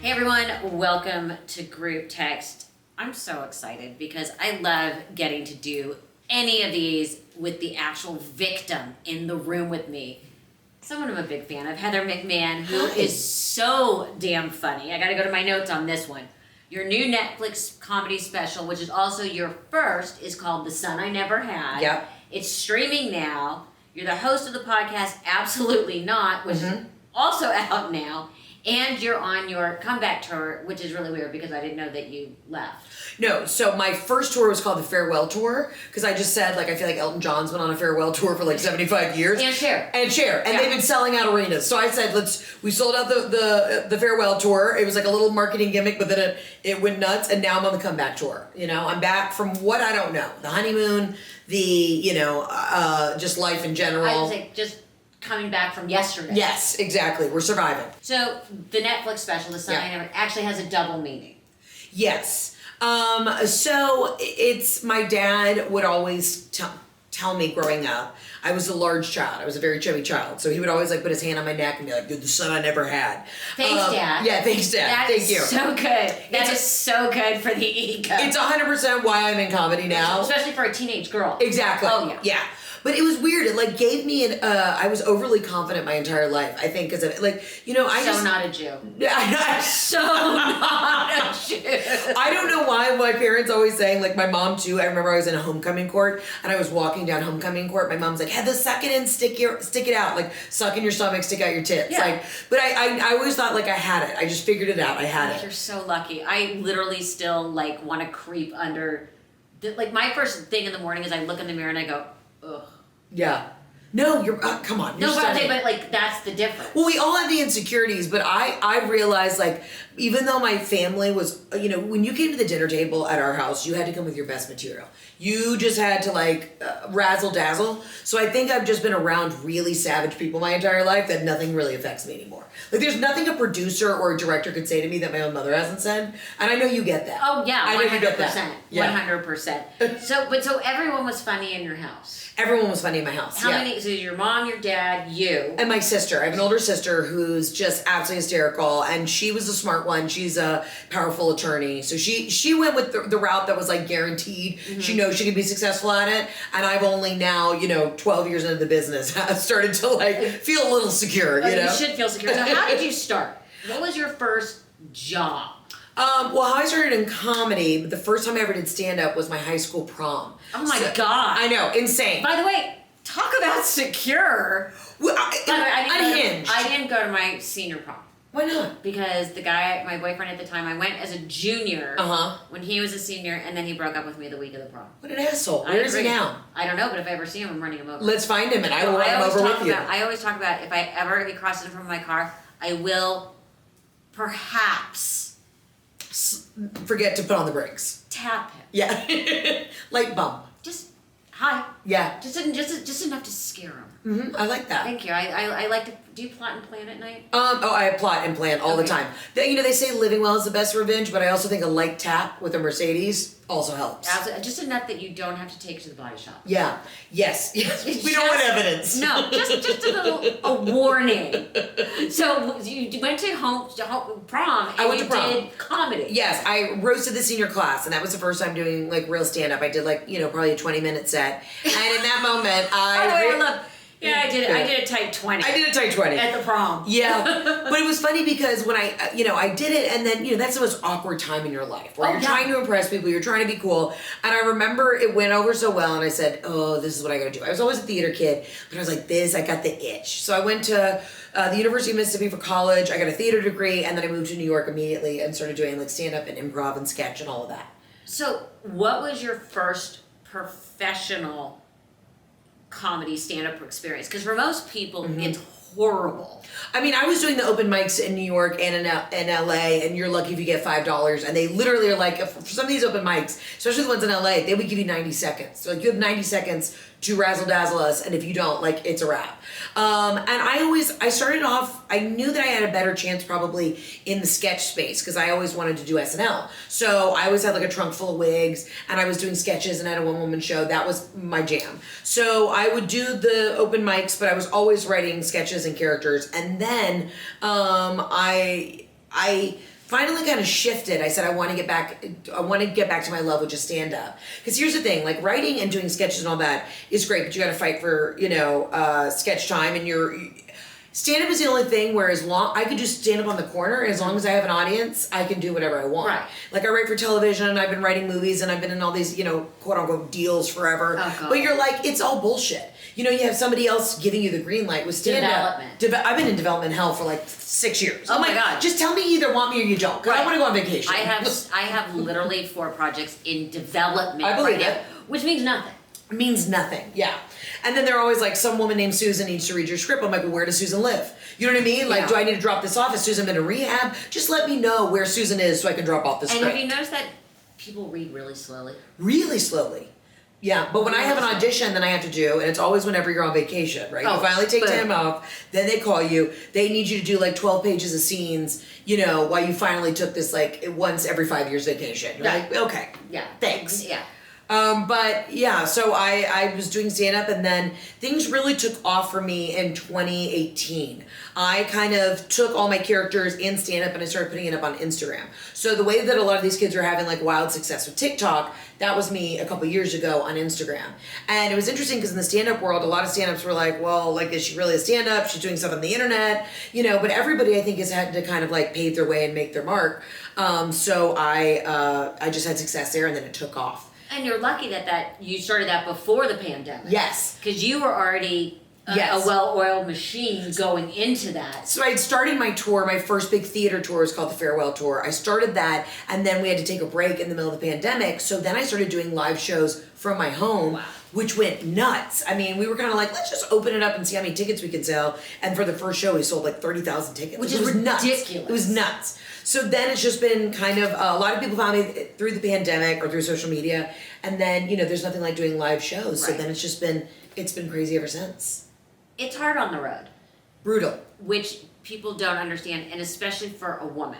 Hey everyone, welcome to Group Text. I'm so excited because I love getting to do any of these with the actual victim in the room with me. Someone I'm a big fan of, Heather McMahan, who is so damn funny. I gotta go to my notes on this one. Your new Netflix comedy special, which is also your first, is called The Son I Never Had. Yep. It's streaming now. You're the host of the podcast, Absolutely Not, which is also out now. And you're on your comeback tour, which is really weird because I didn't know that you left. No, so my first tour was called the Farewell Tour because I just said, I feel like Elton John's been on a farewell tour for 75 years. And Cher. And they've been selling out arenas. So I said, we sold out the Farewell Tour. It was like a little marketing gimmick, but then it went nuts, and now I'm on the comeback tour. I'm back from what I don't know. The honeymoon, just life in general. I would say just coming back from yesterday. Yes, exactly. We're surviving. So the Netflix special, The Son I Never, actually has a double meaning. Yes. So it's, my dad would always tell me growing up, I was a large child. I was a very chubby child. So he would always put his hand on my neck and be like, "You're the son I never had." Thanks, Dad. Yeah, thanks, Dad. Thank you. So good. That is so good for the ego. It's 100% why I'm in comedy now. Especially for a teenage girl. Exactly. Oh, yeah. Yeah. But it was weird. It gave me I was overly confident my entire life. I think because of it. Not a Jew. Yeah. So not a Jew. I don't know why my parents always saying, my mom too. I remember I was in a homecoming court and I was walking down homecoming court. My mom's like, "Heather, suck it in, stick it out, suck in your stomach, stick out your tits." Yeah. But I always thought I had it. I just figured it out. I had it. You're so lucky. I literally still want to creep under. My first thing in the morning is I look in the mirror and I go, ugh. Yeah. No, you're, come on. No, but that's the difference. Well, we all have the insecurities, but I realized, even though my family was, when you came to the dinner table at our house, you had to come with your best material. You just had to, razzle dazzle. So I think I've just been around really savage people my entire life that nothing really affects me anymore. There's nothing a producer or a director could say to me that my own mother hasn't said. And I know you get that. Oh, yeah, I know 100%. you get that. Yeah. 100%. So everyone was funny in your house? Everyone was funny in my house. How many? So your mom, your dad, you. And my sister. I have an older sister who's just absolutely hysterical, and she was a smart one. She's a powerful attorney. So she went with the route that was guaranteed. Mm-hmm. She knows she can be successful at it. And I've only now, 12 years into the business, started to feel a little secure, You should feel secure. So how did you start? What was your first job? Well, how I started in comedy, the first time I ever did stand-up was my high school prom. Oh my God. I know, insane. By the way, talk about secure. Well, unhinged. I didn't go to my senior prom. Why not? Because the guy, my boyfriend at the time, I went as a junior when he was a senior, and then he broke up with me the week of the prom. What an asshole. Where is he now? I don't know, but if I ever see him, I'm running him over. Let's find him, and I will run him over with you. I always talk about if he crosses in front of my car, I will perhaps forget to put on the brakes. Tap him. Yeah. Light bump. Just hi. Yeah. Just enough to scare him. Mm-hmm. I like that. Thank you. I like to. Do you plot and plan at night? I plot and plan all the time. They say living well is the best revenge, but I also think a light tap with a Mercedes also helps. Absolutely. Just enough that you don't have to take it to the body shop. Yeah. Yes. We don't want evidence. No, just a warning. So you went to home prom and I went to prom. Did comedy. Yes, I roasted the senior class, and that was the first time doing real stand-up. I did probably a 20-minute set, and in that moment I love. Yeah, I did a tight 20. I did a tight 20. At the prom. Yeah. But it was funny because when I did it, and then, that's the most awkward time in your life where you're trying to impress people, you're trying to be cool. And I remember it went over so well, and I said, oh, this is what I gotta do. I was always a theater kid, but I was like, I got the itch. So I went to the University of Mississippi for college. I got a theater degree, and then I moved to New York immediately and started doing stand-up and improv and sketch and all of that. So what was your first professional comedy stand-up experience? Because for most people, it's horrible. I mean, I was doing the open mics in New York and in LA, and you're lucky if you get $5. And they literally are for some of these open mics, especially the ones in LA, they would give you 90 seconds. So you have 90 seconds to razzle dazzle us, and if you don't, it's a wrap. And I started off, I knew that I had a better chance probably in the sketch space because I always wanted to do SNL. So I always had a trunk full of wigs, and I was doing sketches and I had a one-woman show. That was my jam. So I would do the open mics, but I was always writing sketches and characters. And then I finally kind of shifted. I said I want to get back to my love with just stand up. Because here's the thing, like writing and doing sketches and all that is great, but you got to fight for sketch time, and stand up is the only thing where as long I could do stand up on the corner, and as long as I have an audience, I can do whatever I want. Right. Like I write for television, I've been writing movies, and I've been in all these quote unquote deals forever. Oh, God. But you're like, it's all bullshit. You have somebody else giving you the green light with stand up. I've been in development hell for like 6 years. Oh I'm my like, God. Just tell me you either want me or you don't. Because I want to go on vacation. I have literally 4 projects in development I believe right it. now, which means nothing. Means nothing. Yeah. And then they're always like, some woman named Susan needs to read your script. I'm like, well, where does Susan live? You know what I mean? Like, do I need to drop this off? Has Susan been in rehab? Just let me know where Susan is so I can drop off the script. And have you noticed that people read really slowly? Really slowly. Yeah, but when I have an audition, then I have to do, and it's always whenever you're on vacation, right? You finally take time off, then they call you. They need you to do like 12 pages of scenes, while you finally took this like once every 5 years vacation. You're like, okay, Yeah. thanks. Yeah. But yeah, so I was doing stand up, and then things really took off for me in 2018. I kind of took all my characters in stand up and I started putting it up on Instagram. So the way that a lot of these kids are having like wild success with TikTok, that was me a couple years ago on Instagram. And it was interesting because in the stand up world, a lot of stand ups were like, well, like, is she really a stand up? She's doing stuff on the internet, but everybody I think has had to kind of like pave their way and make their mark. So I just had success there, and then it took off. And you're lucky that you started that before the pandemic. Yes. Because you were already a well-oiled machine going into that. So I had started my tour. My first big theater tour was called the Farewell Tour. I started that, and then we had to take a break in the middle of the pandemic. So then I started doing live shows from my home, which went nuts. I mean, we were kind of like, let's just open it up and see how many tickets we can sell. And for the first show, we sold like 30,000 tickets. Which is ridiculous. It was nuts. So then it's just been kind of, a lot of people found me through the pandemic or through social media. And then, there's nothing like doing live shows. So then it's been crazy ever since. It's hard on the road. Brutal. Which people don't understand, and especially for a woman.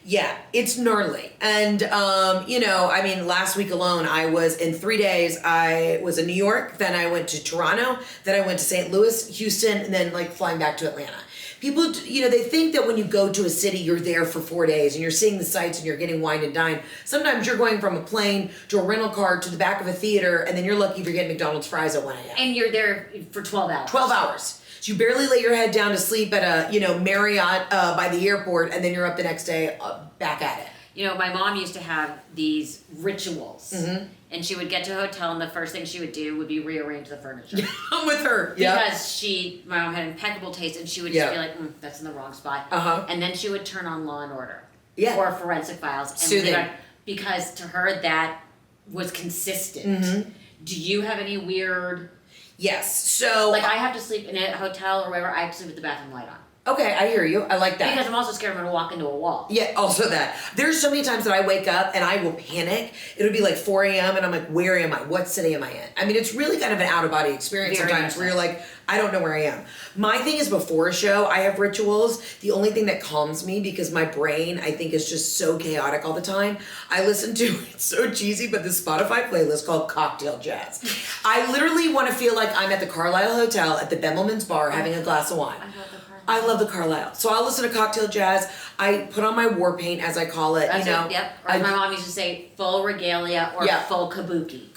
Yeah, it's gnarly. And, last week alone, I was in 3 days, I was in New York, then I went to Toronto, then I went to St. Louis, Houston, and then like flying back to Atlanta. People, they think that when you go to a city, you're there for 4 days and you're seeing the sights and you're getting wine and dine. Sometimes you're going from a plane to a rental car to the back of a theater, and then you're lucky if you're getting McDonald's fries at 1 a.m. And you're there for 12 hours. 12 hours. So you barely lay your head down to sleep at a, Marriott by the airport, and then you're up the next day back at it. My mom used to have these rituals. Mm-hmm. And she would get to a hotel, and the first thing she would do would be rearrange the furniture. I'm with her. Because my mom had impeccable taste, and she would just be like, that's in the wrong spot. Uh-huh. And then she would turn on Law and Order. Yeah. Or Forensic Files. And Soothing. Because to her, that was consistent. Mm-hmm. Do you have any weird... Yes, so... Like, I have to sleep in a hotel or wherever, I have to sleep with the bathroom light on. Okay, I hear you. I like that. Because I'm also scared I'm going to walk into a wall. Yeah, also that. There's so many times that I wake up and I will panic. It'll be like 4 a.m. and I'm like, where am I? What city am I in? I mean, it's really kind of an out-of-body experience sometimes where you're like, I don't know where I am. My thing is before a show, I have rituals. The only thing that calms me, because my brain, I think, is just so chaotic all the time, I listen to, it's so cheesy, but this Spotify playlist called Cocktail Jazz. I literally want to feel like I'm at the Carlisle Hotel at the Bemelman's Bar having a glass of wine. I love the Carlisle. So I'll listen to Cocktail Jazz. I put on my war paint, as I call it. Yep. Or my mom used to say, full regalia or full kabuki.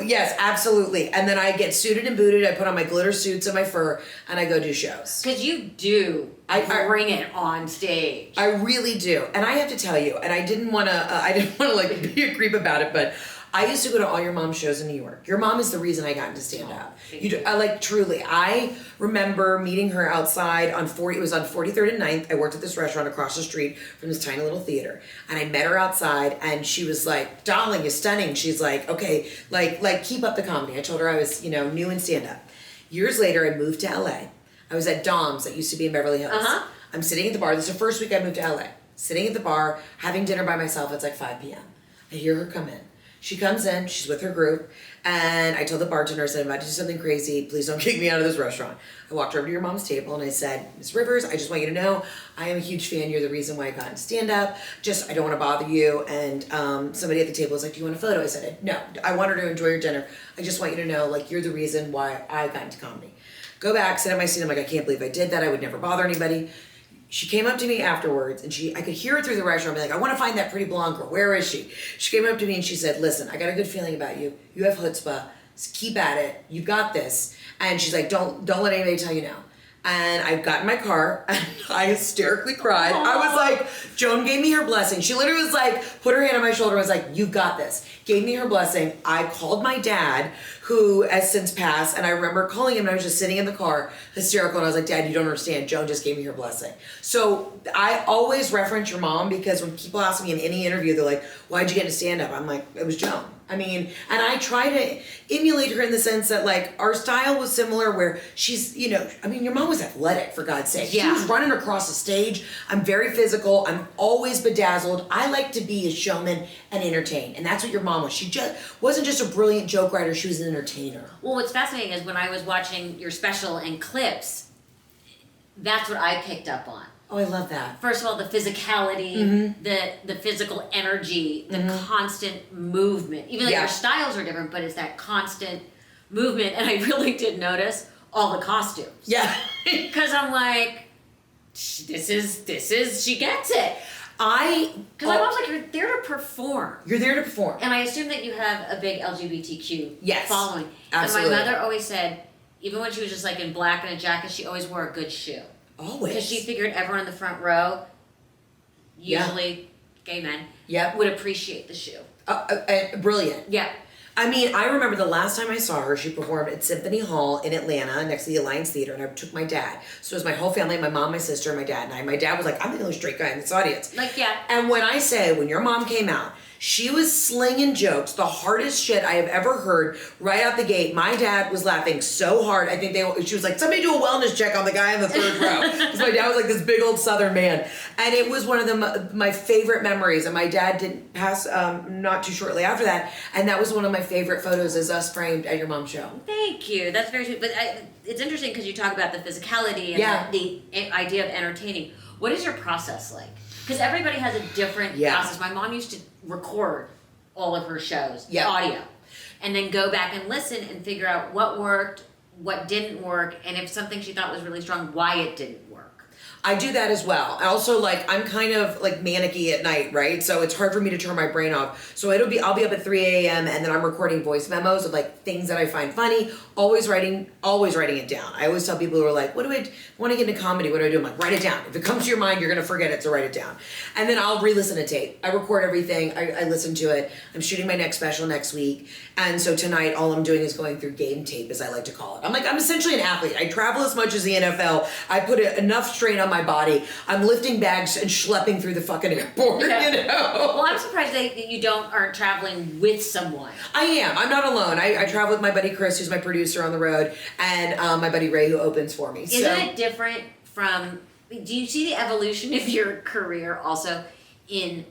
Yes, absolutely. And then I get suited and booted. I put on my glitter suits and my fur, and I go do shows. Because you do bring it on stage. I really do. And I have to tell you, and I didn't want to like be a creep about it, but I used to go to all your mom's shows in New York. Your mom is the reason I got into stand up. Truly. I remember meeting her outside it was on 43rd and 9th. I worked at this restaurant across the street from this tiny little theater. And I met her outside, and she was like, darling, you're stunning. She's like, okay, like keep up the comedy. I told her I was, new in stand up. Years later, I moved to LA. I was at Dom's that used to be in Beverly Hills. Uh-huh. I'm sitting at the bar. This is the first week I moved to LA. Sitting at the bar, having dinner by myself. It's like 5 p.m. I hear her come in. She comes in, she's with her group, and I told the bartender, I said, I'm about to do something crazy, please don't kick me out of this restaurant. I walked over to your mom's table and I said, Ms. Rivers, I just want you to know, I am a huge fan, you're the reason why I got into stand-up, I don't want to bother you. And somebody at the table was like, do you want a photo? I said, no, I want her to enjoy your dinner. I just want you to know, you're the reason why I got into comedy. Go back, sit at my seat, I'm like, I can't believe I did that, I would never bother anybody. She came up to me afterwards, and I could hear her through the restaurant be like, I want to find that pretty blonde girl. Where is she? She came up to me and she said, listen, I got a good feeling about you. You have chutzpah. Keep at it. You got this. And she's like, don't let anybody tell you no. And I got in my car and I hysterically cried. Aww. I was like, Joan gave me her blessing. She literally was like, put her hand on my shoulder and was like, you got this. Gave me her blessing. I called my dad, who has since passed, and I remember calling him and I was just sitting in the car, hysterical, and I was like, Dad, you don't understand. Joan just gave me her blessing. So I always reference your mom because when people ask me in any interview, they're like, why'd you get into stand-up? I'm like, it was Joan. I mean, and I try to emulate her in the sense that, like, our style was similar where she's, you know, I mean, your mom was athletic, for God's sake. Yeah. She was running across the stage. I'm very physical. I'm always bedazzled. I like to be a showman and entertain. And that's what your mom was. She just wasn't just a brilliant joke writer. She was an entertainer. Well, what's fascinating is when I was watching your special and clips, that's what I picked up on. Oh, I love that. First of all, the physicality, the physical energy, the constant movement. Even though your styles are different, but it's that constant movement. And I really did notice all the costumes. Yeah. Because I'm like, this is, she gets it. Because I'm also like, you're there to perform. You're there to perform. And I assume that you have a big LGBTQ following. Absolutely. And my mother always said, even when she was just like in black and a jacket, she always wore a good shoe. Always. Because she figured everyone in the front row, usually gay men, would appreciate the shoe. Brilliant. Yeah. I mean, I remember the last time I saw her, she performed at Symphony Hall in Atlanta next to the Alliance Theater, and I took my dad. So it was my whole family, my mom, my sister, my dad, and I. My dad was like, I'm the only straight guy in this audience. Like, yeah. And when I say, when your mom came out, she was slinging jokes, the hardest shit I have ever heard right out the gate. My dad was laughing so hard. I think she was like, somebody do a wellness check on the guy in the third row. Because my dad was like this big old Southern man. And it was one of my favorite memories. And my dad did pass not too shortly after that. And that was one of my favorite photos is us framed at your mom's show. Thank you. That's very sweet. But it's interesting because you talk about the physicality and the idea of entertaining. What is your process like? Because everybody has a different process. My mom used to record all of her shows, audio, and then go back and listen and figure out what worked, what didn't work, and if something she thought was really strong, why it didn't work. I do that as well. I also I'm kind of like manicky at night, right? So it's hard for me to turn my brain off. So I'll be up at 3 a.m. and then I'm recording voice memos of like things that I find funny, always writing it down. I always tell people who are like, what do I want to get into comedy? What do I do? I'm like, write it down. If it comes to your mind, you're going to forget it, so write it down. And then I'll re-listen to tape. I record everything. I listen to it. I'm shooting my next special next week. And so tonight, all I'm doing is going through game tape, as I like to call it. I'm essentially an athlete. I travel as much as the NFL. I put enough strain on my body. I'm lifting bags and schlepping through the fucking airport, you know? Well, I'm surprised that you aren't traveling with someone. I am. I'm not alone. I travel with my buddy Chris, who's my producer on the road, and my buddy Ray, who opens for me. Isn't it different from, do you see the evolution of your career also in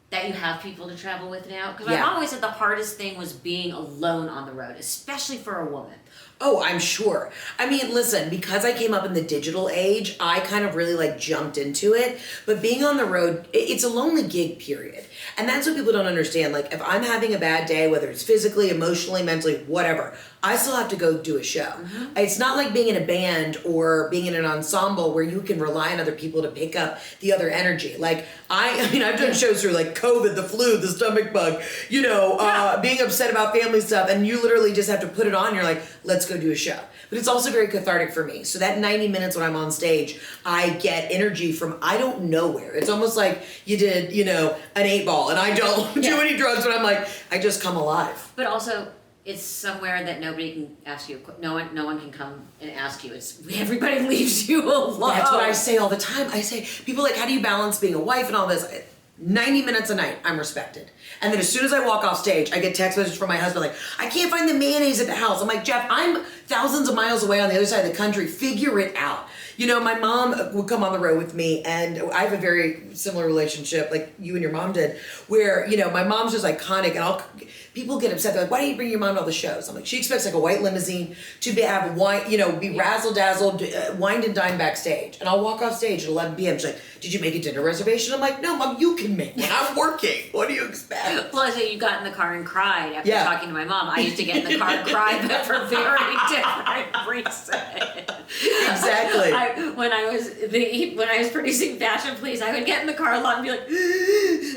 that you have people to travel with now? Because my mom always said the hardest thing was being alone on the road, especially for a woman. Oh, I'm sure. I mean, listen, because I came up in the digital age, I kind of really jumped into it. But being on the road, it's a lonely gig, period. And that's what people don't understand. Like, if I'm having a bad day, whether it's physically, emotionally, mentally, whatever, I still have to go do a show. Mm-hmm. It's not like being in a band or being in an ensemble where you can rely on other people to pick up the other energy. Like, I've done shows through like COVID, the flu, the stomach bug, being upset about family stuff, and you literally just have to put it on. You're like, let's go do a show. But it's also very cathartic for me. So that 90 minutes when I'm on stage, I get energy from I don't know where. It's almost like you did, an 8-ball, and I don't do any drugs, but I'm like, I just come alive. But also, it's somewhere that nobody can ask you. No one can come and ask you. It's everybody leaves you alone. That's what I say all the time. I say, people are like, how do you balance being a wife and all this? 90 minutes a night, I'm respected. And then as soon as I walk off stage, I get text messages from my husband like, I can't find the mayonnaise at the house. I'm like, Jeff, I'm thousands of miles away on the other side of the country. Figure it out. My mom would come on the road with me, and I have a very similar relationship like you and your mom did, where, my mom's just iconic, and people get upset. They're like, why don't you bring your mom to all the shows? I'm like, she expects like a white limousine to have wine, be razzle-dazzled, wined and dined backstage. And I'll walk off stage at 11 p.m. She's like, did you make a dinner reservation? I'm like, no, Mom, you can make one. I'm working. What do you expect? Well, I say you got in the car and cried after talking to my mom. I used to get in the car and cry, but for very different reason. Exactly. When I was producing Fashion Police, I would get in the car a lot and be like,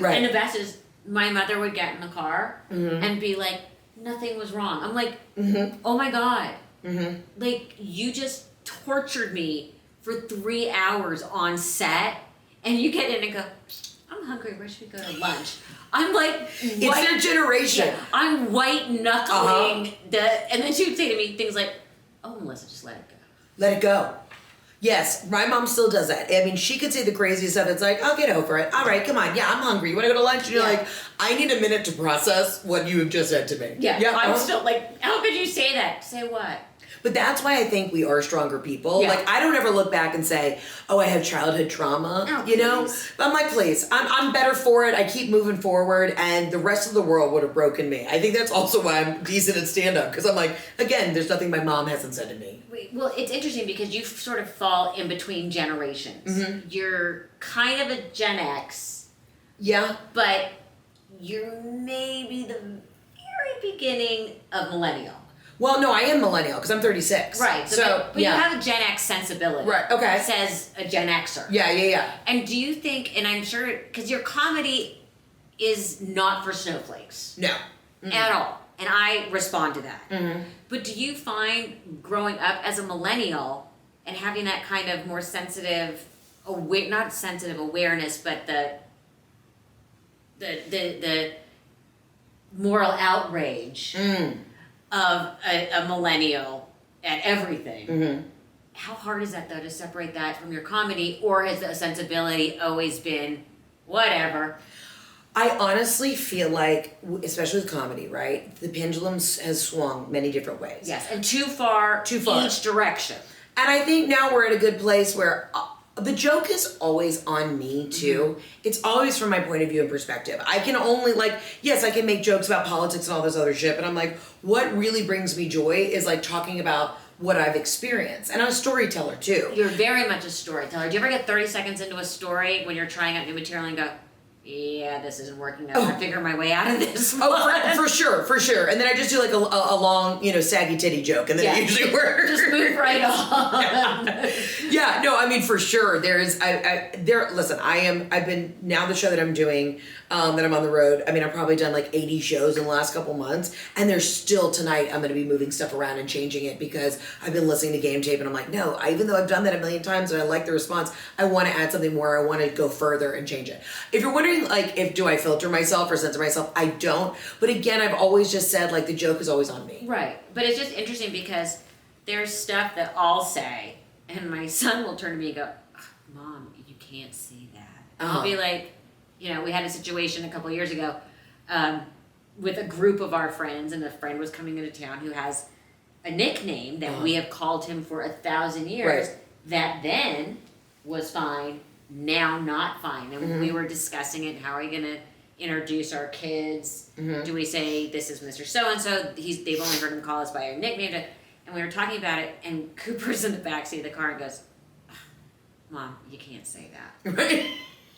Right. and the best is my mother would get in the car and be like, nothing was wrong. I'm like, oh my God. Like, you just tortured me for 3 hours on set, and you get in and go, I'm hungry, where should we go to lunch? I'm like, it's their generation. Yeah, I'm white knuckling and then she would say to me things like, oh, Melissa, just let it go. Let it go. Yes, my mom still does that. I mean, she could say the craziest stuff. It's like, I'll get over it. All right, come on. Yeah, I'm hungry. You want to go to lunch? And you're like, I need a minute to process what you have just said to me. Yeah, I'm still like, how could you say that? Say what? But that's why I think we are stronger people. Yeah. Like, I don't ever look back and say, oh, I have childhood trauma, Oh, you know? please. But I'm like, please, I'm better for it. I keep moving forward, and the rest of the world would have broken me. I think that's also why I'm decent at stand-up, because I'm like, again, there's nothing my mom hasn't said to me. Well, it's interesting because you sort of fall in between generations. You're kind of a Gen X, Yeah. but you're maybe the very beginning of millennial. Well, no, I am millennial, because I'm 36. Right. But you have a Gen X sensibility. Right, okay. Says a Gen Xer. Yeah. And do you think, and I'm sure, because your comedy is not for snowflakes. No. At all. And I respond to that. But do you find growing up as a millennial and having that kind of more sensitive, not sensitive awareness, but the moral outrage of a millennial at everything? How hard is that, though, to separate that from your comedy? Or has the sensibility always been whatever? I honestly feel like, especially with comedy, right? The pendulum has swung many different ways. Yes, and too far each direction. And I think now we're at a good place where the joke is always on me, too. It's always from my point of view and perspective. I can only, yes, I can make jokes about politics and all this other shit, but I'm like, what really brings me joy is, talking about what I've experienced. And I'm a storyteller, too. You're very much a storyteller. Do you ever get 30 seconds into a story when you're trying out new material and go, yeah, this isn't working. I'm gonna figure my way out of this. For sure. And then I just do a long, saggy titty joke, and then it usually works. Just move right on. Yeah, no, I mean, for sure. Listen, I've been, now the show that I'm doing, that I'm on the road, I mean, I've probably done 80 shows in the last couple months, and there's still tonight I'm gonna be moving stuff around and changing it because I've been listening to game tape, and I'm like, no, even though I've done that a million times and I like the response, I wanna add something more, I wanna go further and change it. If you're wondering, do I filter myself or censor myself, I don't. But again, I've always just said, the joke is always on me. Right. But it's just interesting because there's stuff that I'll say, and my son will turn to me and go, Mom, you can't say that. And I'll be like, we had a situation a couple of years ago with a group of our friends, and a friend was coming into town who has a nickname that we have called him for 1,000 years. Right. That then was fine, now not fine. And we were discussing it. How are we going to introduce our kids? Do we say, this is Mr. So-and-so? They've only heard him call us by our nickname. And we were talking about it, and Cooper's in the backseat of the car and goes, Mom, you can't say that.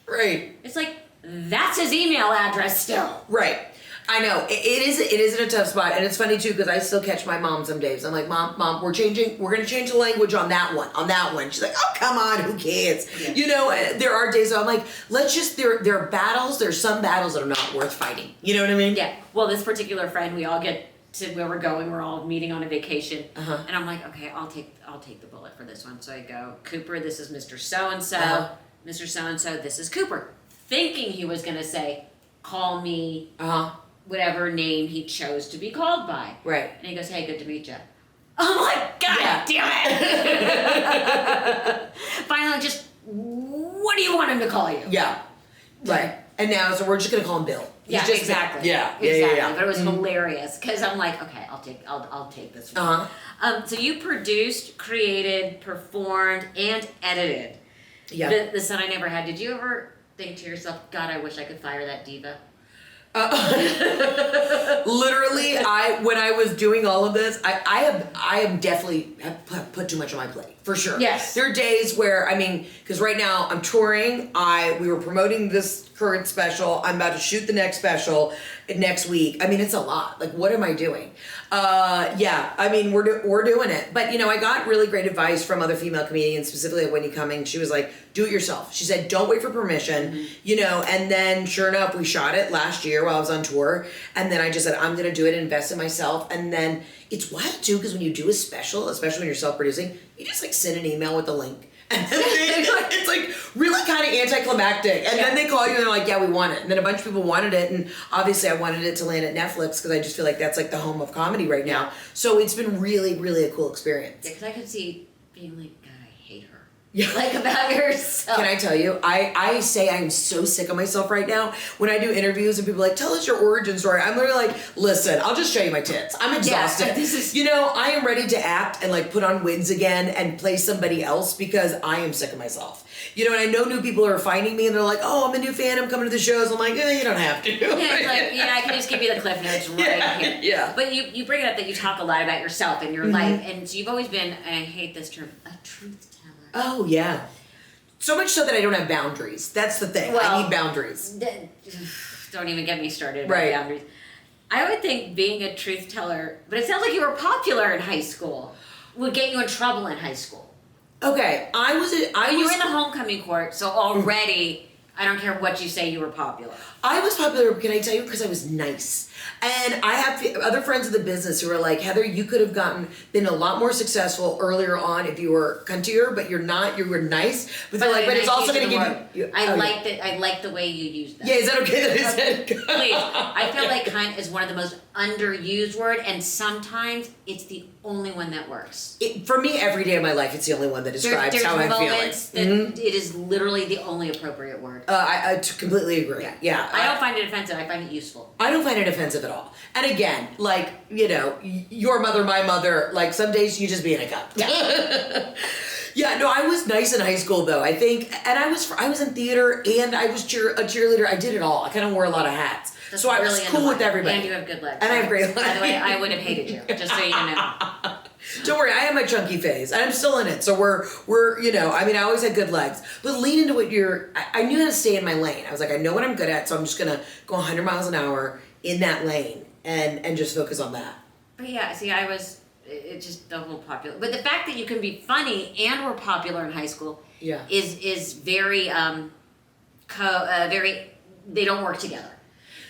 Right. It's like, that's his email address still. Right. I know. It is in a tough spot, and it's funny too because I still catch my mom some days. I'm like, Mom, we're gonna change the language on that one. She's like, oh, come on, who cares? Yeah. There are days I'm like, there are battles, there's some battles that are not worth fighting. You know what I mean? Yeah. Well, this particular friend, we all get to where we're going, we're all meeting on a vacation, and I'm like, okay, I'll take the bullet for this one. So I go, Cooper, this is Mr. So-and-so. Mr. So-and-so, this is Cooper. Thinking he was gonna say, call me, whatever name he chose to be called by. Right. And he goes, hey, good to meet you. I'm like, God damn it! Finally, just, what do you want him to call you? Yeah. Right. And now, so we're just gonna call him Bill. Yeah, exactly. Yeah. But it was hilarious because I'm like, okay, I'll take this one. So you produced, created, performed, and edited. Yeah. The Son I Never Had. Did you ever think to yourself, God, I wish I could fire that diva? Literally, when I was doing all of this, I am definitely have put too much on my plate, for sure. Yes. There are days where, because right now I'm touring, we were promoting this current special. I'm about to shoot the next special next week. I mean, it's a lot. Like, what am I doing? Yeah, I mean, we're doing it. But, you know, I got really great advice from other female comedians, specifically Wendy Cummings. She was like, do it yourself. She said, don't wait for permission, you know, and then sure enough, we shot it last year while I was on tour. And then I just said, I'm going to do it and invest in myself. And then it's wild too, because when you do a special, especially when you're self-producing, you just like send an email with the link. And then it's like really kind of anticlimactic. And then they call you and they're like, yeah, we want it. And then a bunch of people wanted it. And obviously I wanted it to land at Netflix because I just feel like that's like the home of comedy right now. So it's been really, really a cool experience. Yeah, because I could see being like, God, I hate her. Yeah. Like about yourself. Can I tell you, I say I'm so sick of myself right now when I do interviews and people are like, tell us your origin story. I'm literally like, listen, I'll just show you my tits. I'm exhausted. Yeah, you know, I am ready to act and like put on wigs again and play somebody else because I am sick of myself. You know, and I know new people are finding me and they're like, oh, I'm a new fan, I'm coming to the shows. I'm like, you don't have to. Yeah, it's like, I can just give you the cliff notes right here. Yeah. But you bring it up that you talk a lot about yourself and your life, and so you've always been, and I hate this term, a truth teller. Oh, yeah. So much so that I don't have boundaries. That's the thing. Well, I need boundaries. Don't even get me started about boundaries. I would think being a truth teller, but it sounds like you were popular in high school, would get you in trouble in high school. Okay, you were in the homecoming court, so already, I don't care what you say, you were popular. I was popular, can I tell you, because I was nice. And I have other friends in the business who are like, Heather, you could have been a lot more successful earlier on if you were cuntier, but you're not, you were nice. But they're like, but it's also going to give you... I like the way you use that. Yeah, is that okay that I said? Please. I feel like cunt is one of the most underused word, and sometimes it's the only one that works. For me, every day of my life, it's the only one that describes how I'm feeling. There's moments that it is literally the only appropriate word. I completely agree. Yeah. I don't find it offensive. I find it useful. I don't find it offensive at all. And again, like, you know, your mother, my mother, like some days you just being a cunt. Yeah. Yeah, no, I was nice in high school though, I think. And I was in theater and I was a cheerleader. I did it all. I kind of wore a lot of hats. That's so I was really cool with everybody. And you have good legs. And I have great legs. By the way, I would have hated you, just so you know. Don't worry, I have my chunky phase. And I'm still in it. So we're you know, I mean, I always had good legs. But lean into what I knew how to stay in my lane. I was like, I know what I'm good at, so I'm just going to go 100 miles an hour in that lane and just focus on that. But yeah, see, it's just the whole popular. But the fact that you can be funny and were popular in high school is very, very, they don't work together.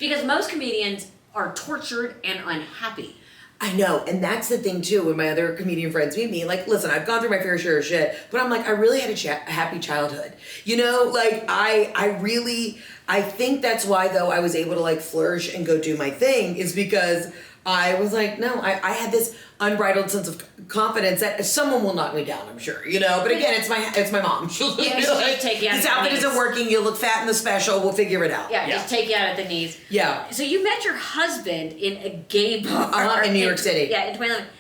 Because most comedians are tortured and unhappy. I know, and that's the thing too. When my other comedian friends meet me, like, listen, I've gone through my fair share of shit, but I'm like, I really had a happy childhood. You know, like I think that's why though I was able to like flourish and go do my thing is because I was like, no, I had this unbridled sense of confidence that someone will knock me down, I'm sure, you know. But again, it's my mom. She'll Yeah, be like, take you out this at the outfit knees. isn't working. You look fat in the special. We'll figure it out. Yeah, just take you out at the knees. Yeah. So you met your husband in a gay bar in New York City. Yeah, in 2011.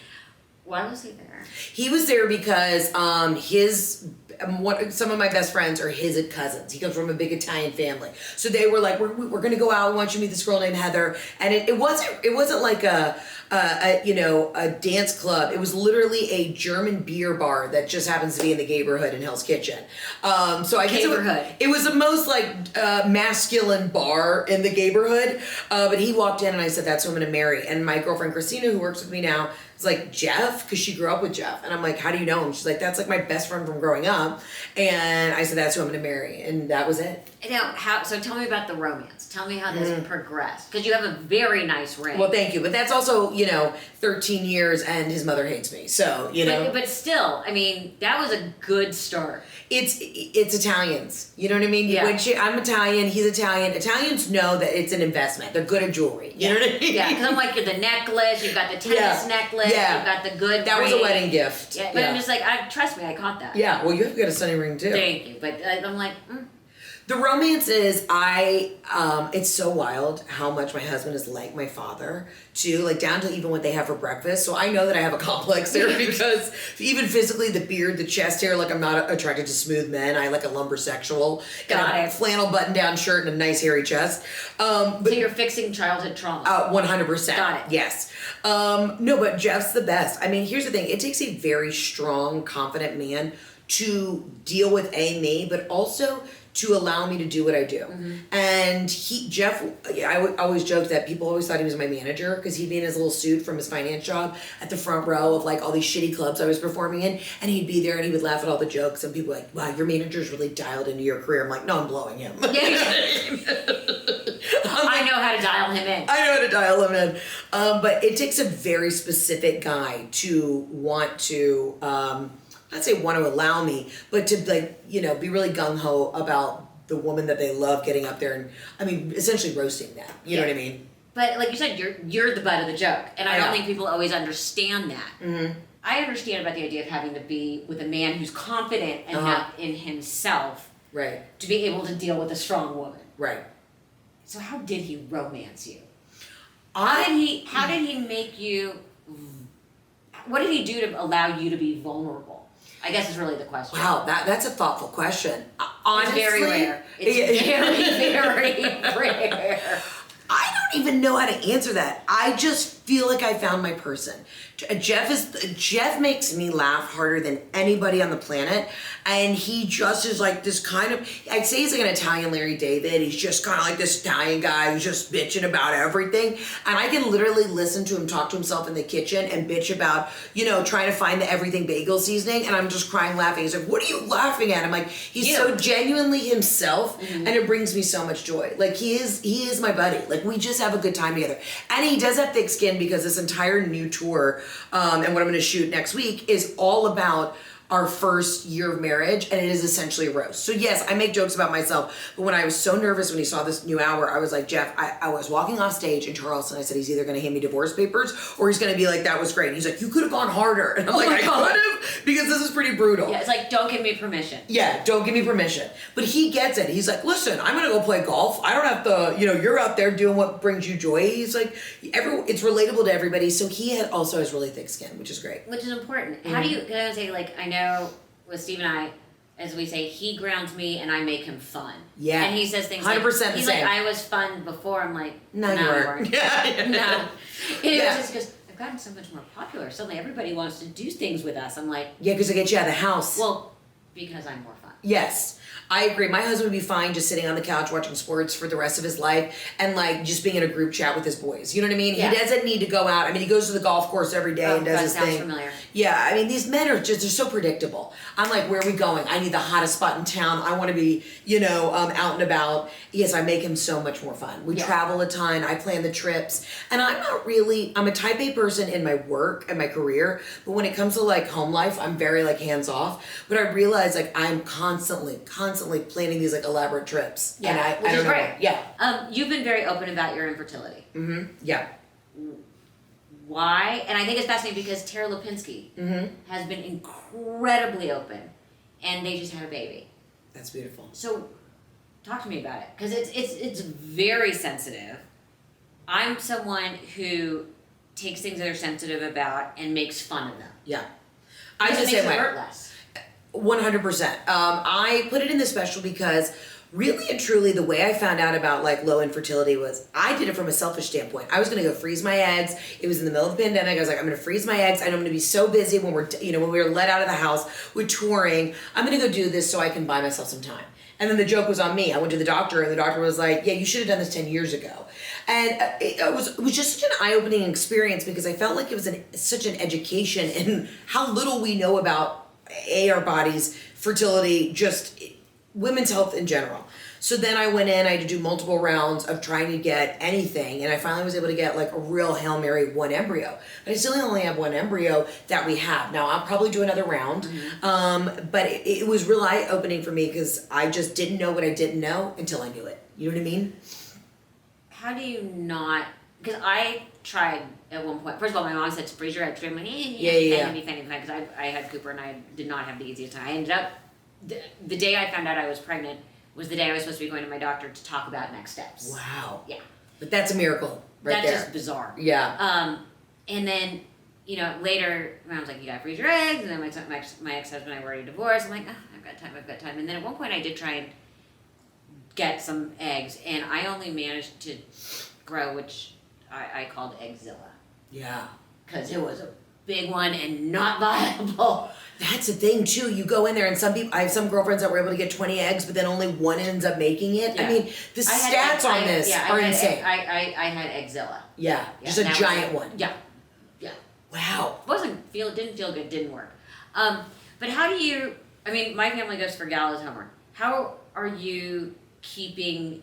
Why was he there? He was there because some of my best friends are his cousins. He comes from a big Italian family, so they were like, "We're gonna go out. I want you to meet this girl named Heather." And it wasn't like a dance club. It was literally a German beer bar that just happens to be in the neighborhood in Hell's Kitchen. So I guess it was the most like masculine bar in the neighborhood. But he walked in and I said, "That's who I'm gonna marry." And my girlfriend Christina, who works with me now, was like, "Jeff?" Because she grew up with Jeff. And I'm like, "How do you know him?" She's like, "That's like my best friend from growing up." And I said, "That's who I'm gonna marry." And that was it. Now, so tell me about the romance. Tell me how this progressed. Because you have a very nice ring. Well, thank you. But that's also, 13 years and his mother hates me. So, But still, I mean, that was a good start. It's Italians. You know what I mean? Yeah. I'm Italian, he's Italian. Italians know that it's an investment. They're good at jewelry. You know what I mean? Yeah, because I'm like, the necklace, you've got the tennis necklace, you've got the good That ring. was a wedding gift. Yeah, but I'm just like, trust me, I caught that. Yeah, well, you have got a stunning ring too. Thank you. But I'm like, The romance is it's so wild how much my husband is like my father too, like down to even what they have for breakfast. So I know that I have a complex there because even physically the beard, the chest hair, like I'm not attracted to smooth men. I like a lumbersexual. Got it. Flannel button down shirt and a nice hairy chest. But so you're fixing childhood trauma. 100%. Got it. Yes. No, but Jeff's the best. I mean, here's the thing. It takes a very strong, confident man to deal with me, but also to allow me to do what I do. And Jeff, I always joked that people always thought he was my manager because he'd be in his little suit from his finance job at the front row of like all these shitty clubs I was performing in, and he'd be there and he would laugh at all the jokes, and people were like, wow, your manager's really dialed into your career. I'm like, no, I'm blowing him. Yeah, I know how to dial him in. I know how to dial him in. But it takes a very specific guy to want to, not say want to allow me, but to like, you know, be really gung-ho about the woman that they love getting up there and, I mean, essentially roasting them. You know what I mean? But like you said, you're the butt of the joke. And I don't think people always understand that. I understand about the idea of having to be with a man who's confident enough in himself to be able to deal with a strong woman. Right. So how did he romance you? How did he make you, what did he do to allow you to be vulnerable? I guess is really the question. Wow, that's a thoughtful question. Honestly, it's very rare. It's very, very rare. I don't even know how to answer that. I just feel like I found my person. Jeff makes me laugh harder than anybody on the planet, and he just is like this kind of, I'd say he's like an Italian Larry David. He's just kind of like this Italian guy who's just bitching about everything, and I can literally listen to him talk to himself in the kitchen and bitch about, you know, trying to find the everything bagel seasoning, and I'm just crying laughing. He's like, what are you laughing at? I'm like, he's so genuinely himself, and it brings me so much joy. Like he is my buddy. Like we just have a good time together, and he does have thick skin because this entire new tour and what I'm going to shoot next week is all about our first year of marriage, and it is essentially a roast. So yes, I make jokes about myself, but when I was so nervous when he saw this new hour, I was like, Jeff, I was walking off stage in Charleston, I said, he's either going to hand me divorce papers or he's going to be like, that was great. And he's like, you could have gone harder. And I'm like, I could have, because this is pretty brutal. Yeah, it's like, don't give me permission. Yeah, don't give me permission. But he gets it. He's like, listen, I'm going to go play golf. I don't have to, you know, you're out there doing what brings you joy. He's like, it's relatable to everybody. So he also has really thick skin, which is great. Which is important. How do you, I would say, like, I know with Steve and I, as we say, he grounds me and I make him fun. Yeah. And he says things 100% like, he's like, I was fun before. I'm like, no, you weren't. Yeah. No. It was just because I've gotten so much more popular. Suddenly everybody wants to do things with us. I'm like, yeah, because I get you out of the house. Well, because I'm more fun. Yes. I agree. My husband would be fine just sitting on the couch watching sports for the rest of his life and like just being in a group chat with his boys. You know what I mean? Yeah. He doesn't need to go out. I mean, he goes to the golf course every day and does his thing. Familiar. Yeah, I mean, these men are just, they're so predictable. I'm like, where are we going? I need the hottest spot in town. I want to be, you know, out and about. Yes, I make him so much more fun. We travel a ton. I plan the trips. And I'm a type A person in my work and my career, but when it comes to like home life, I'm very like hands off. But I realize like I'm constantly planning these like elaborate trips. Yeah, and I don't know. Great. Yeah. You've been very open about your infertility. Yeah. Why? And I think it's fascinating because Tara Lipinski has been incredibly open, and they just had a baby. That's beautiful. So, talk to me about it because it's very sensitive. I'm someone who takes things that are sensitive about and makes fun of them. Yeah, I just makes it hurt less. 100%. I put it in the special because really and truly the way I found out about like low infertility was I did it from a selfish standpoint. I was going to go freeze my eggs. It was in the middle of the pandemic. I was like, I'm going to freeze my eggs. I know I'm going to be so busy when when we were let out of the house with touring. I'm going to go do this so I can buy myself some time. And then the joke was on me. I went to the doctor and the doctor was like, yeah, you should have done this 10 years ago. And it was just such an eye-opening experience because I felt like it was such an education in how little we know about our bodies, fertility, just women's health in general. So then I went in, I had to do multiple rounds of trying to get anything, and I finally was able to get like a real Hail Mary one embryo. But I still only have one embryo that we have. Now I'll probably do another round, but it was real eye-opening for me because I just didn't know what I didn't know until I knew it. You know what I mean? How do you not, because I tried at one point. First of all, my mom said to freeze your eggs. I'm like, yeah. Because I had Cooper and I did not have the easiest time. I ended up, the day I found out I was pregnant was the day I was supposed to be going to my doctor to talk about next steps. Wow. Yeah. But that's a miracle right there. That's just bizarre. Yeah. And then, later, I was like, you gotta freeze your eggs. And then my ex-husband and I were already divorced. I'm like, I've got time. And then at one point I did try and get some eggs. And I only managed to grow, which I called Eggzilla. Yeah. Because it was a big one and not viable. That's the thing too. You go in there and I have some girlfriends that were able to get 20 eggs, but then only one ends up making it. Yeah. I mean, the stats on this are insane. I had Eggzilla. Yeah, just a giant one. Yeah. Wow. Didn't feel good, didn't work. But how do you, I mean, my family goes for gallows humor. How are you keeping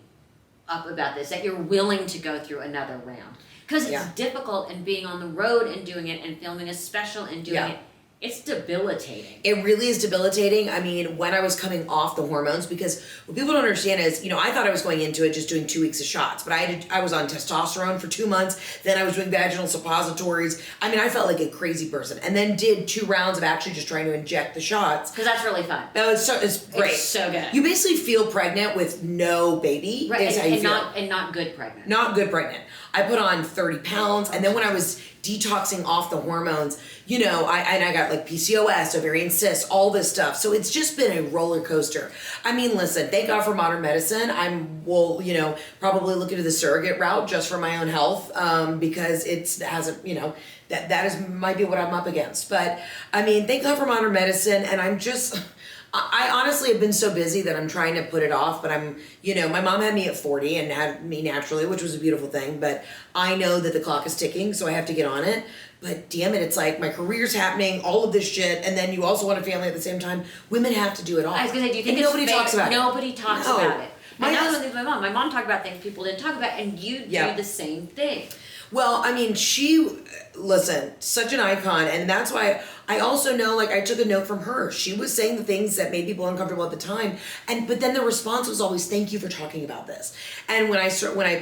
up about this, that you're willing to go through another round? Because it's difficult, and being on the road and doing it and filming a special and doing it. It's debilitating. It really is debilitating. I mean, when I was coming off the hormones, because what people don't understand is, I thought I was going into it just doing 2 weeks of shots, but I was on testosterone for 2 months. Then I was doing vaginal suppositories. I mean, I felt like a crazy person, and then did 2 rounds of actually just trying to inject the shots. Because that's really fun. It's great. It's so good. You basically feel pregnant with no baby. Right, is how you feel. And not good pregnant. Not good pregnant. I put on 30 pounds, and then when I was detoxing off the hormones, I got like PCOS, ovarian cysts, all this stuff. So it's just been a roller coaster. I mean, listen, thank God for modern medicine. Probably look into the surrogate route just for my own health, because might be what I'm up against. But I mean, thank God for modern medicine, and I honestly have been so busy that I'm trying to put it off, but my mom had me at 40 and had me naturally, which was a beautiful thing, but I know that the clock is ticking, so I have to get on it. But damn it, it's like my career's happening, all of this shit, and then you also want a family at the same time. Women have to do it all. I was going to say, do you think nobody talks about it? Nobody talks about it. And that was one thing with my mom. My mom talked about things people didn't talk about, and you do the same thing. Well, I mean, such an icon, and that's why I also know, like, I took a note from her. She was saying the things that made people uncomfortable at the time, but then the response was always, "Thank you for talking about this." And when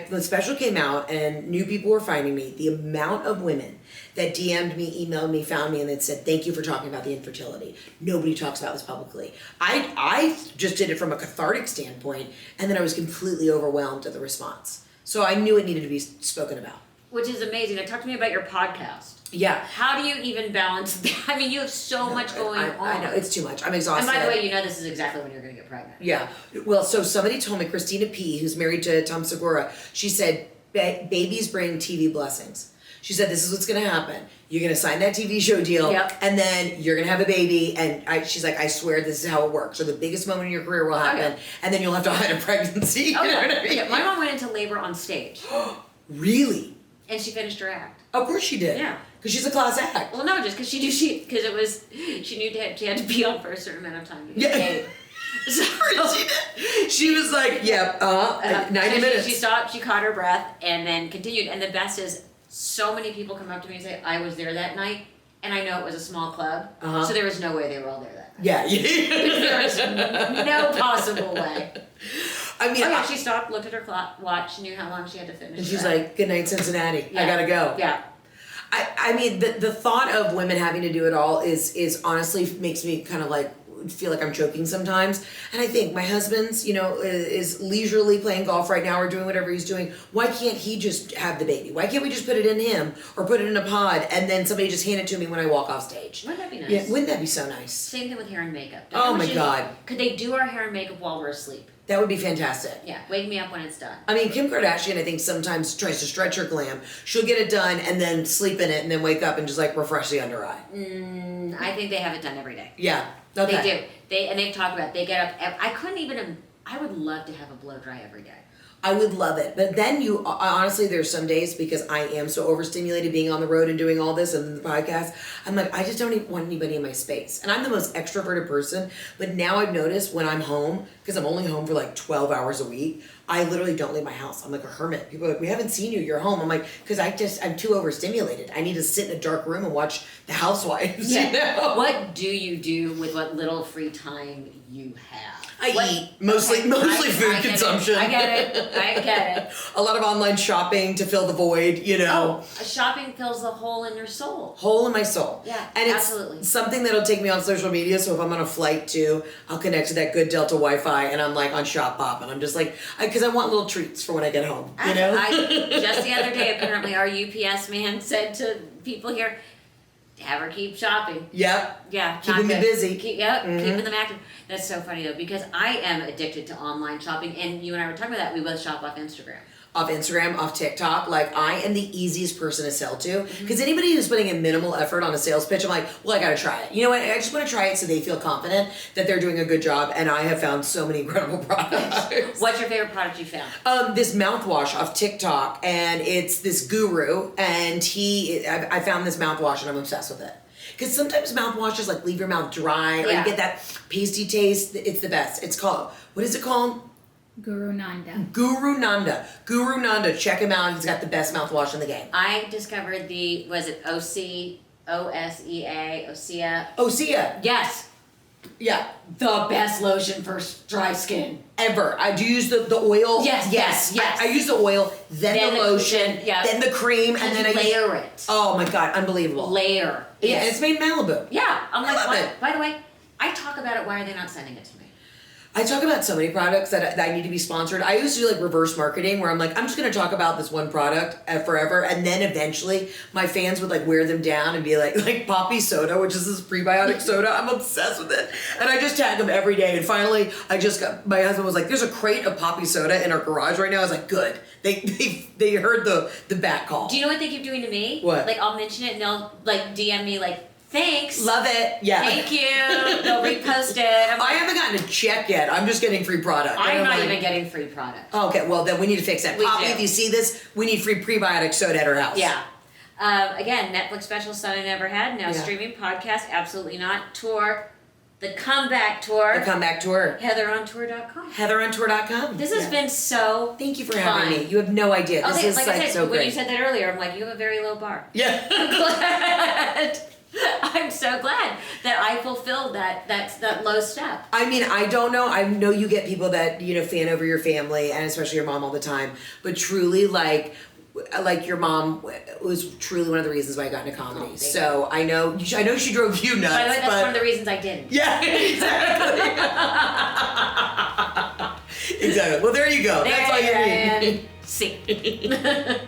the special came out and new people were finding me, the amount of women that DM'd me, emailed me, found me, and that said, "Thank you for talking about the infertility. Nobody talks about this publicly." I just did it from a cathartic standpoint, and then I was completely overwhelmed at the response. So I knew it needed to be spoken about. Which is amazing. Now, talk to me about your podcast. Yeah. How do you even balance that? I mean, you have so much going on. I know, it's too much. I'm exhausted. And by the way, this is exactly when you're going to get pregnant. Yeah. Well, so somebody told me, Christina P., who's married to Tom Segura, she said, babies bring TV blessings. She said, this is what's going to happen. You're going to sign that TV show deal, and then you're going to have a baby, and she's like, I swear this is how it works. So the biggest moment in your career will happen, and then you'll have to hide a pregnancy. You know what I mean? Yeah. My mom went into labor on stage. Really? And she finished her act. Of course she did. Yeah. Because she's a class act. Well, no, just because she knew she knew that she had to be on for a certain amount of time to get paid. So she was like, 90 minutes. She stopped, she caught her breath, and then continued. And the best is, so many people come up to me and say, I was there that night, and I know it was a small club, so there was no way they were all there that night. Yeah. There was no possible way. I mean, she stopped, looked at her watch, she knew how long she had to finish. And she's like, "Good night, Cincinnati. I gotta go." Yeah. I mean, the thought of women having to do it all is honestly makes me kind of like feel like I'm choking sometimes. And I think my husband's, is leisurely playing golf right now or doing whatever he's doing. Why can't he just have the baby? Why can't we just put it in him or put it in a pod and then somebody just hand it to me when I walk off stage? Wouldn't that be nice? Yeah, wouldn't that be so nice? Same thing with hair and makeup. Oh my God. Could they do our hair and makeup while we're asleep? That would be fantastic. Yeah, wake me up when it's done. I mean, Kim Kardashian, I think, sometimes tries to stretch her glam. She'll get it done and then sleep in it and then wake up and just like refresh the under eye. I think they have it done every day. Yeah. Okay. They do. They've talked about it. They get up. I would love to have a blow dry every day. I would love it. But then honestly, there's some days because I am so overstimulated being on the road and doing all this and the podcast, I'm like, I just don't even want anybody in my space. And I'm the most extroverted person. But now I've noticed when I'm home, because I'm only home for like 12 hours a week, I literally don't leave my house. I'm like a hermit. People are like, we haven't seen you. You're home. I'm like, because I'm too overstimulated. I need to sit in a dark room and watch The Housewives. Yeah. What do you do with what little free time you have? I eat. Mostly food consumption. I get it. A lot of online shopping to fill the void, Shopping fills the hole in your soul. Hole in my soul. Yeah, and absolutely. It's something that'll take me on social media, so if I'm on a flight too, I'll connect to that good Delta Wi-Fi and I'm like on Shop Pop and I'm just like, because I want little treats for when I get home, Just the other day, apparently our UPS man said to people here, have her keep shopping. Yep. Yeah. Keeping me busy. Keeping them active. That's so funny though, because I am addicted to online shopping, and you and I were talking about that. We both shop off Instagram. off Instagram, off TikTok, like I am the easiest person to sell to. Because anybody who's putting in minimal effort on a sales pitch, I'm like, well, I gotta try it. You know what? I just want to try it so they feel confident that they're doing a good job. And I have found so many incredible products. What's your favorite product you found? This mouthwash off TikTok, and it's this guru, and I found this mouthwash and I'm obsessed with it. Because sometimes mouthwashes like leave your mouth dry or you get that pasty taste. It's the best. It's called, what is it called? Guru Nanda. Guru Nanda. Guru Nanda. Check him out. He's got the best mouthwash in the game. I discovered was it OSEA? Osea. Yes. Yeah. The best lotion for dry skin. Ever. I do use the oil. Yes. I use the oil, then the lotion, then the cream, and then I layer it. Oh my God, unbelievable. Layer. Yeah, and it's made in Malibu. Yeah. I'm like, I love it. By the way, I talk about it. Why are they not sending it to me? I talk about so many products that I need to be sponsored. I used to do like reverse marketing where I'm like, I'm just going to talk about this one product forever. And then eventually my fans would like wear them down and be like Poppy Soda, which is this prebiotic soda. I'm obsessed with it. And I just tag them every day. And finally my husband was like, there's a crate of Poppy Soda in our garage right now. I was like, good. They heard the bat call. Do you know what they keep doing to me? What? Like I'll mention it and they'll like DM me like, thanks. Love it. Yeah. Thank you. They'll repost it. I haven't gotten a check yet. I'm just getting free product. I'm not even getting free product. Okay, well then we need to fix that. Poppy, if you see this, we need free prebiotic soda at our house. Yeah. Again, Netflix special Son I Never Had. Now streaming podcast. Absolutely not. Tour. The comeback tour. The comeback tour. HeatherOnTour.com. HeatherOnTour.com. This has been so Thank you for fun. having me. You have no idea. This is like I said, so when great. you said that earlier, I'm like, you have a very low bar. Yeah. I'm so glad that I fulfilled that low step. I mean, I don't know. I know you get people that, fan over your family and especially your mom all the time. But truly, like your mom was truly one of the reasons why I got into comedy. So I know she drove you nuts. By the way, that's one of the reasons I didn't. Yeah, exactly. Exactly. Well, there you go. That's all you need. See.